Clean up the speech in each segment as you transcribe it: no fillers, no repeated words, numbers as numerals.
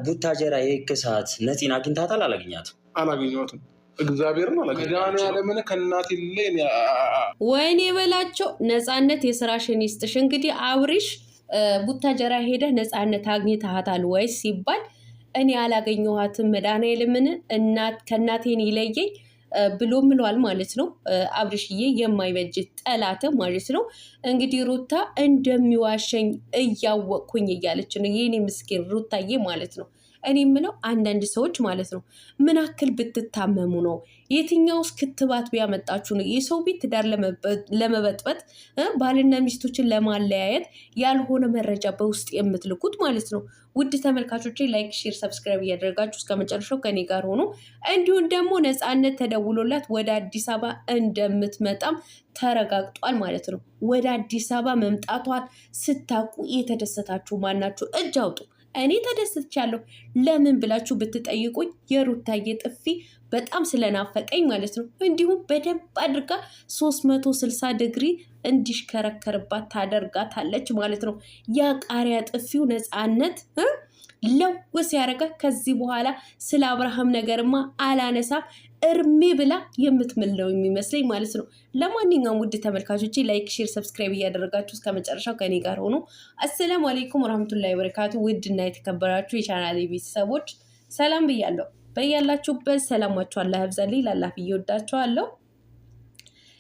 ቡታጀራ የህግ ሰዓት ነፂን አግኝታታል? አላገኘኋትም። እግዚአብሔርን አላገኘኋትም። ከእናቴ ወይኔ በላቸው። ነፃነት የስራሽን ይስጥሽ። እንግዲህ አብርሽ ቡታጀራ ሄደህ ነፃነት አግኝታታል ወይስ ሲባል እኔ አላገኘኋትም መድኃኒዓለምን ከእናቴን ይለየኝ ብሎ ምሏል ማለት ነው። አብርሽዬ የማይበጅ ጠላት ማለት ነው። እንግዲህ ሩታ እንደሚዋሸኝ እያወቅኩኝ እያለች ነው የኔ ምስኪን ሩታዬ ማለት ነው። እኔ የምለው አንዳንድ ሰዎች ማለት ነው ምን አክል ብትታመሙ ነው? የትኛውስ ክትባት ቢያመጣችሁ ነው የሰው ቤት ትዳር ለመበጥበጥ ባልና ሚስቶችን ለማለያየት ያልሆነ መረጃ በውስጥ የምትልኩት ማለት ነው? ውድ ተመልካቾች ላይክ፣ ሼር፣ ሰብስክራይብ እያደረጋችሁ እስከ መጨረሻው ከኔ ጋር ሆኖ እንዲሁም ደግሞ ነፃነት ተደውሎላት ወደ አዲስ አበባ እንደምትመጣም ተረጋግጧል ማለት ነው። ወደ አዲስ አበባ መምጣቷን ስታውቁ የተደሰታችሁ ማናችሁ? እጅ አውጡ። እኔ ተደስቻለሁ። ለምን ብላችሁ ብትጠይቁኝ የሩታዬ ጥፊ በጣም ስለናፈቀኝ ማለት ነው። እንዲሁም በደንብ አድርጋ 360 ዲግሪ እንዲሽከረከርባት ታደርጋታለች ማለት ነው። ያ ቃሪያ ጥፊው ነፃነት ለውስ ያደረጋ። ከዚህ በኋላ ስለ አብርሃም ነገርማ አላነሳም እርሜ ብላ የምትምለው የሚመስለኝ ማለት ነው። ለማንኛውም ውድ ተመልካቾች ላይክ፣ ሼር፣ ሰብስክራይብ እያደረጋችሁ እስከ መጨረሻው ከኔ ጋር ሆኖ አሰላሙ አለይኩም ወራህመቱላሂ ወበረካቱ። ውድና የተከበራችሁ የቻናሌ ቤተሰቦች ሰላም ብያለሁ። በያላችሁበት ሰላማችሁ አላህ ያብዛልኝ። ላላፍ እየወዳችኋለሁ።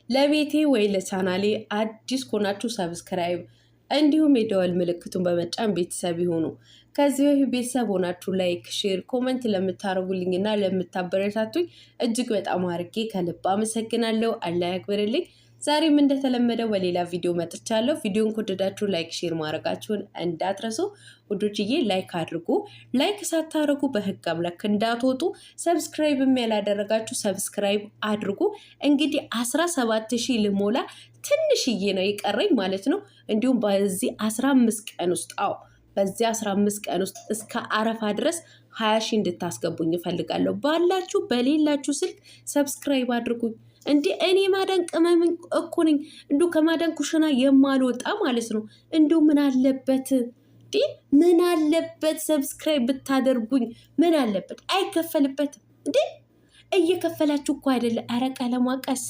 ለቤቴ ወይ ለቻናሌ አዲስ ከሆናችሁ ሰብስክራይብ እንዲሁም የደወል ምልክቱን በመጫን ቤተሰብ ይሁኑ። ከዚህ በፊት ቤተሰብ ሆናችሁ ላይክ፣ ሼር፣ ኮመንት ለምታደርጉልኝና ለምታበረታቱኝ እጅግ በጣም አድርጌ ከልብ አመሰግናለሁ። አላህ ያክብርልኝ። ዛሬም እንደተለመደው በሌላ ቪዲዮ መጥቻለሁ። ቪዲዮን ከወደዳችሁ ላይክ፣ ሼር ማድረጋችሁን እንዳትረሱ ውዶችዬ። ላይክ አድርጉ። ላይክ ሳታደርጉ በህግ አምላክ እንዳትወጡ። ሰብስክራይብም ያላደረጋችሁ ሰብስክራይብ አድርጉ። እንግዲህ 17,000 ልሞላ ትንሽዬ ነው የቀረኝ ማለት ነው። እንዲሁም በዚህ 15 ቀን ውስጥ በዚህ 15 ቀን ውስጥ እስከ አረፋ ድረስ 20,000 እንድታስገቡኝ እፈልጋለሁ። ባላችሁ በሌላችሁ ስልክ ሰብስክራይብ አድርጉኝ። እንዲህ እኔ ማዳን ቅመም እኮ ነኝ። እንዲሁ ከማዳን ኩሽና የማልወጣ ማለት ነው። እንዲሁ ምን አለበት ሰብስክራይብ ብታደርጉኝ? ምን አለበት? አይከፈልበትም እንዴ? እየከፈላችሁ እኮ አይደለ? ኧረ ቀለሟ ቀስ፣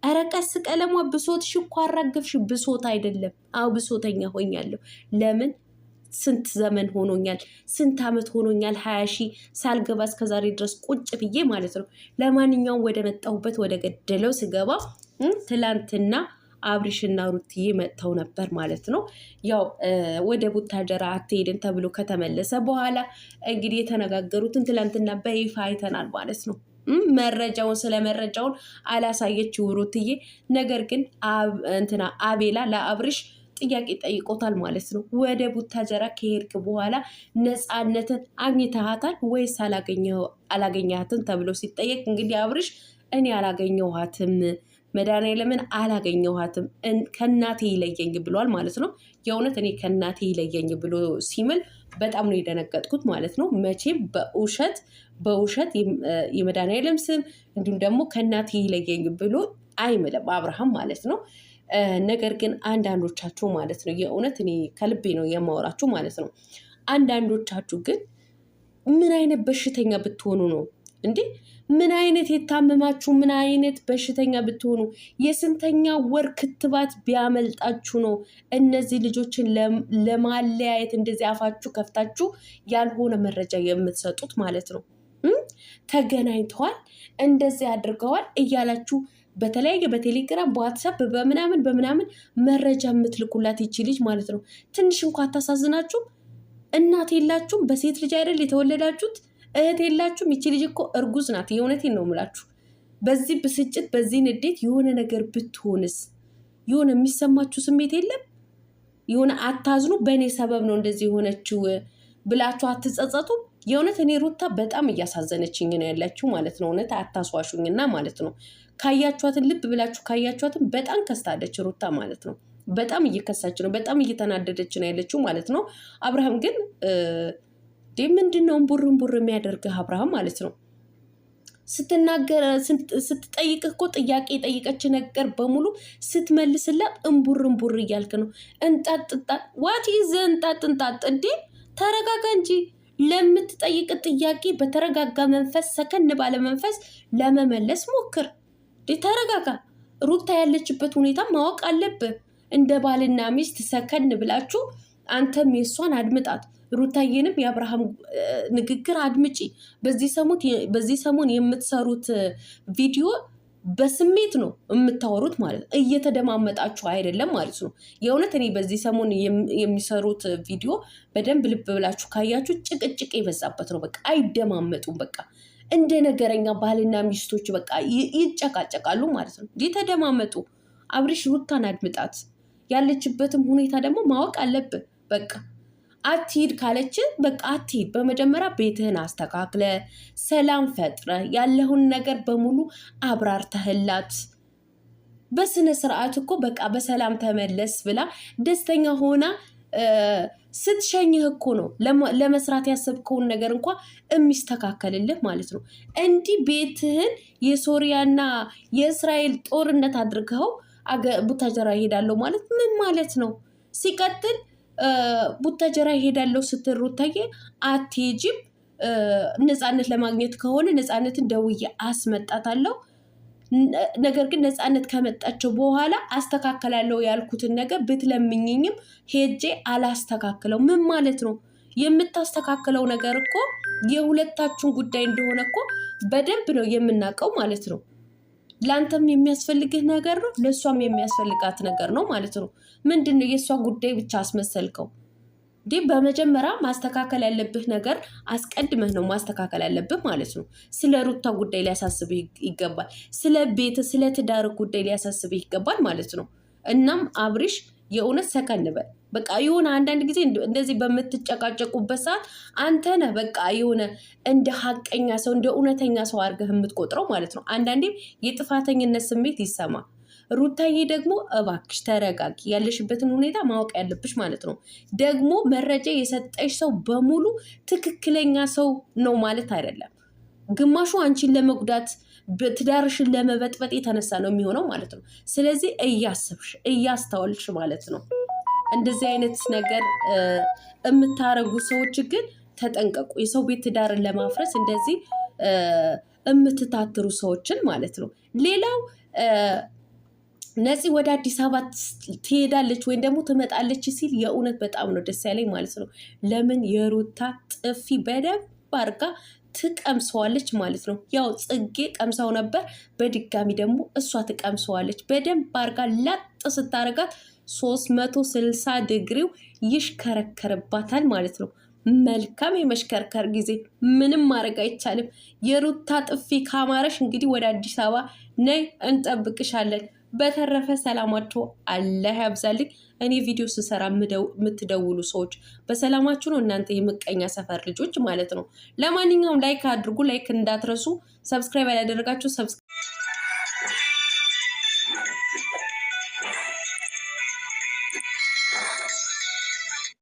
ኧረ ቀስ ቀለሟ። ብሶትሽ እኮ አራገፍሽ። ብሶት አይደለም። አዎ ብሶተኛ ሆኛለሁ። ለምን? ስንት ዘመን ሆኖኛል፣ ስንት ዓመት ሆኖኛል 20,000 ሳልገባ እስከዛሬ ድረስ ቁጭ ብዬ ማለት ነው። ለማንኛውም ወደ መጣሁበት ወደ ገደለው ስገባ ትላንትና አብርሽና ሩትዬ መጥተው ነበር ማለት ነው። ያው ወደ ቡታጀራ አትሄድን ተብሎ ከተመለሰ በኋላ እንግዲህ የተነጋገሩትን ትላንትና በይፋ አይተናል ማለት ነው። ስለ መረጃውን አላሳየችው ሩትዬ። ነገር ግን አቤላ ለአብርሽ ጥያቄ ጠይቆታል ማለት ነው። ወደ ቡታጀራ ከሄድክ በኋላ ነፃነትን አግኝተሃታል ወይስ አላገኘሃትም ተብሎ ሲጠየቅ እንግዲህ አብርሽ እኔ አላገኘኋትም፣ መድኃኒዓለምን አላገኘኋትም፣ ከእናቴ ይለየኝ ብሏል ማለት ነው። የእውነት እኔ ከእናቴ ይለየኝ ብሎ ሲምል በጣም ነው የደነገጥኩት ማለት ነው። መቼም በውሸት የመድኃኒዓለም ስም እንዲሁም ደግሞ ከእናቴ ይለየኝ ብሎ አይምልም አብርሃም ማለት ነው። ነገር ግን አንዳንዶቻችሁ ማለት ነው የእውነት እኔ ከልቤ ነው የማወራችሁ ማለት ነው። አንዳንዶቻችሁ ግን ምን አይነት በሽተኛ ብትሆኑ ነው እንዴ? ምን አይነት የታመማችሁ ምን አይነት በሽተኛ ብትሆኑ የስንተኛ ወር ክትባት ቢያመልጣችሁ ነው እነዚህ ልጆችን ለማለያየት እንደዚህ አፋችሁ ከፍታችሁ ያልሆነ መረጃ የምትሰጡት ማለት ነው? ተገናኝተዋል፣ እንደዚህ አድርገዋል እያላችሁ በተለያየ በቴሌግራም በዋትሳፕ በምናምን መረጃ የምትልኩላት ይቺ ልጅ ማለት ነው። ትንሽ እንኳ አታሳዝናችሁም? እናት የላችሁም? በሴት ልጅ አይደል የተወለዳችሁት? እህት የላችሁም? ይቺ ልጅ እኮ እርጉዝ ናት። የእውነቴን ነው የምላችሁ። በዚህ ብስጭት በዚህ ንዴት የሆነ ነገር ብትሆንስ? የሆነ የሚሰማችሁ ስሜት የለም? የሆነ አታዝኑ? በእኔ ሰበብ ነው እንደዚህ የሆነችው ብላችሁ አትጸጸቱም? የእውነት እኔ ሩታ በጣም እያሳዘነችኝ ነው ያላችሁ ማለት ነው። እውነት አታስዋሹኝና ማለት ነው። ካያችኋትን ልብ ብላችሁ ካያችኋትን በጣም ከስታለች ሩታ ማለት ነው። በጣም እየከሳች ነው፣ በጣም እየተናደደች ነው ያለችው ማለት ነው። አብርሃም ግን ምንድነው ቡር የሚያደርግህ አብርሃም ማለት ነው? ስትናገር ስትጠይቅ እኮ ጥያቄ የጠየቀች ነገር በሙሉ ስትመልስላት እንቡር እያልክ ነው። እንጣጥ ዋት ይዘ እንጣጥ እንዴ! ተረጋጋ እንጂ። ለምትጠይቅ ጥያቄ በተረጋጋ መንፈስ፣ ሰከን ባለ መንፈስ ለመመለስ ሞክር። ተረጋጋ። ሩታ ያለችበት ሁኔታ ማወቅ አለብህ። እንደ ባልና ሚስት ሰከን ብላችሁ አንተም የሷን አድምጣት፣ ሩታዬንም የአብርሃም ንግግር አድምጪ። በዚህ ሰሞን የምትሰሩት ቪዲዮ በስሜት ነው የምታወሩት ማለት ነው። እየተደማመጣችሁ አይደለም ማለት ነው። የእውነት እኔ በዚህ ሰሞን የሚሰሩት ቪዲዮ በደንብ ልብ ብላችሁ ካያችሁ ጭቅጭቅ የበዛበት ነው። በቃ አይደማመጡም። በቃ እንደ ነገረኛ ባልና ሚስቶች በቃ ይጨቃጨቃሉ ማለት ነው። ተደማመጡ። አብርሽ ሩታን አድምጣት። ያለችበትም ሁኔታ ደግሞ ማወቅ አለብን። በቃ አትሂድ ካለች በቃ አትሂድ። በመጀመሪያ ቤትህን አስተካክለ ሰላም ፈጥረ ያለውን ነገር በሙሉ አብራርተህላት በስነ ስርዓት እኮ በቃ በሰላም ተመለስ ብላ ደስተኛ ሆና ስትሸኝህ እኮ ነው ለመስራት ያሰብከውን ነገር እንኳ የሚስተካከልልህ ማለት ነው። እንዲህ ቤትህን የሶሪያና የእስራኤል ጦርነት አድርገው ቡታጀራ ይሄዳለሁ ማለት ምን ማለት ነው? ሲቀጥል ቡታጀራ ይሄዳለሁ ስትል ሩታዬ አትሄጂም። ነፃነት ለማግኘት ከሆነ ነፃነትን ደውዬ አስመጣታለሁ። ነገር ግን ነፃነት ከመጣቸው በኋላ አስተካከላለሁ ያልኩትን ነገር ብትለምኝኝም ሄጄ አላስተካክለው። ምን ማለት ነው? የምታስተካክለው ነገር እኮ የሁለታችሁን ጉዳይ እንደሆነ እኮ በደንብ ነው የምናውቀው ማለት ነው። ለአንተም የሚያስፈልግህ ነገር ነው፣ ለእሷም የሚያስፈልጋት ነገር ነው ማለት ነው። ምንድን ነው የእሷ ጉዳይ ብቻ አስመሰልከው? በመጀመሪያ ማስተካከል ያለብህ ነገር አስቀድመህ ነው ማስተካከል ያለብህ ማለት ነው። ስለ ሩታ ጉዳይ ሊያሳስብህ ይገባል። ስለ ቤት ስለ ትዳር ጉዳይ ሊያሳስብህ ይገባል ማለት ነው። እናም አብርሽ የእውነት ሰከን በል። በቃ የሆነ አንዳንድ ጊዜ እንደዚህ በምትጨቃጨቁበት ሰዓት አንተ ነህ በቃ የሆነ እንደ ሀቀኛ ሰው እንደ እውነተኛ ሰው አድርገህ የምትቆጥረው ማለት ነው። አንዳንዴም የጥፋተኝነት ስሜት ይሰማ። ሩታዬ ደግሞ እባክሽ ተረጋጊ። ያለሽበትን ሁኔታ ማወቅ ያለብሽ ማለት ነው። ደግሞ መረጃ የሰጠሽ ሰው በሙሉ ትክክለኛ ሰው ነው ማለት አይደለም። ግማሹ አንቺን ለመጉዳት ትዳርሽን ለመበጥበጥ የተነሳ ነው የሚሆነው ማለት ነው። ስለዚህ እያስብሽ እያስተዋልሽ ማለት ነው። እንደዚህ አይነት ነገር የምታረጉ ሰዎች ግን ተጠንቀቁ። የሰው ቤት ትዳርን ለማፍረስ እንደዚህ የምትታትሩ ሰዎችን ማለት ነው። ሌላው ነፂ ወደ አዲስ አበባ ትሄዳለች ወይም ደግሞ ትመጣለች ሲል የእውነት በጣም ነው ደስ ያለኝ ማለት ነው። ለምን የሩታ ጥፊ በደንብ አድርጋ ትቀምሰዋለች ማለት ነው። ያው ጽጌ ቀምሳው ነበር፣ በድጋሚ ደግሞ እሷ ትቀምሰዋለች። በደንብ አድርጋ ላጥ ስታረጋት 360 ዲግሪው ይሽከረከርባታል ማለት ነው። መልካም የመሽከርከር ጊዜ፣ ምንም ማድረግ አይቻልም። የሩታ ጥፊ ካማረሽ እንግዲህ ወደ አዲስ አበባ ነይ እንጠብቅሻለን። በተረፈ ሰላማችሁ አላህ ያብዛልኝ። እኔ ቪዲዮ ስሰራ የምትደውሉ ሰዎች በሰላማችሁ ነው። እናንተ የምቀኛ ሰፈር ልጆች ማለት ነው። ለማንኛውም ላይክ አድርጉ። ላይክ እንዳትረሱ። ሰብስክራይብ ያላደረጋችሁ